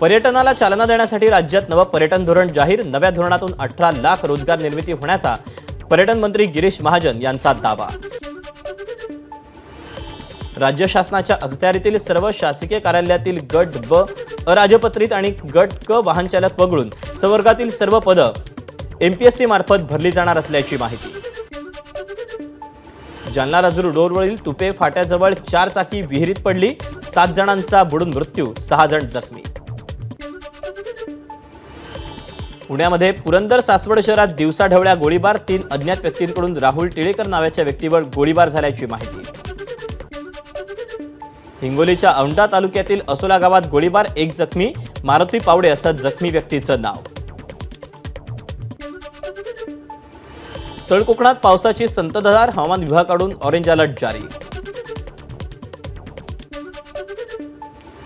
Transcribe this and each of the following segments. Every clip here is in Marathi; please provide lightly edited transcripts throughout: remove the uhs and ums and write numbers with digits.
पर्यटनाला चालना देण्यासाठी राज्यात नवं पर्यटन धोरण जाहीर। नव्या धोरणातून 18 लाख रोजगार निर्मिती होण्याचा पर्यटन मंत्री गिरीश महाजन यांचा दावा। राज्य शासनाच्या अखत्यारीतील सर्व शासकीय कार्यालयातील गट ब अराजपत्रित आणि गट क वाहन चालक वगळून संवर्गातील सर्व पदं एमपीएससी मार्फत भरली जाणार असल्याची माहिती। जालना राजूर रोडवरील तुपे फाट्याजवळ 4 चाकी विहिरीत पडली, 7 जणांचा बुडून मृत्यू, 6 जण जखमी। पुण्यामध्ये पुरंदर सासवड शहरात दिवसाढवळ्या गोळीबार, 3 अज्ञात व्यक्तींकडून राहुल टिळेकर नावाच्या व्यक्तीवर गोळीबार झाल्याची माहिती। हिंगोलीच्या औंढा तालुक्यातील असोला गावात गोळीबार, 1 जखमी, मारुती पावडे असं जखमी व्यक्तीचं नाव। तळ कोकणात पावसाची संततधार, हवामान विभागाकडून ऑरेंज अलर्ट जारी।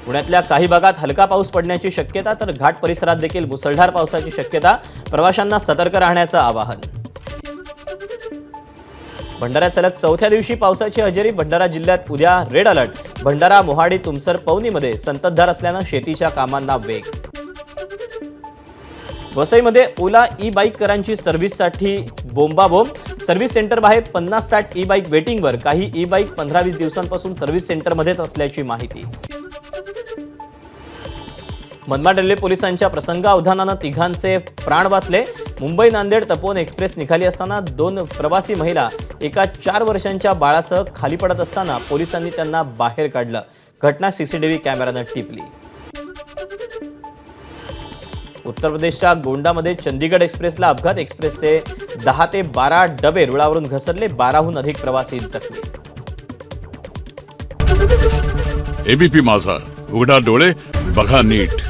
पुण्यातल्या काही भागात हलका पाऊस पडण्याची शक्यता, तर घाट परिसरात देखील मुसळधार पावसाची शक्यता, प्रवाशांना सतर्क राहण्याचं आवाहन। भंडाऱ्यात सलग 4थ्या दिवशी पावसाची हजेरी, भंडारा जिल्ह्यात उद्या रेड अलर्ट। भंडारा, मोहाडी, तुमसर, पवनीमध्ये संततधार असल्यानं शेतीच्या कामांना वेग। वसईमध्ये ओला ई बाईकरांची सर्व्हिससाठी बोंबाबोंब, सर्व्हिस सेंटर बाहेर 50-60 ई बाईक वेटिंगवर, काही ई बाईक 15-20 दिवसांपासून सर्व्हिस सेंटरमध्येच असल्याची माहिती। मनमाड रेल्वे पोलिसांच्या प्रसंगावधानानं 3घांचे प्राण वाचले। मुंबई नांदेड तपोवन एक्सप्रेस निघाली असताना 2 प्रवासी महिला एका 4 वर्षांच्या बाळासह खाली पडत असताना पोलिसांनी त्यांना बाहेर काढलं। घटना सीसीटीव्ही कॅमेऱ्यानं टिपली। उत्तर प्रदेशच्या गोंडामध्ये चंदीगड एक्सप्रेसला अपघात, एक्सप्रेसचे 10 ते 12 डबे रुळावरून घसरले, 12हून अधिक प्रवासी जखमी। एबीपी माझा, उघडा डोळे बघा नीट।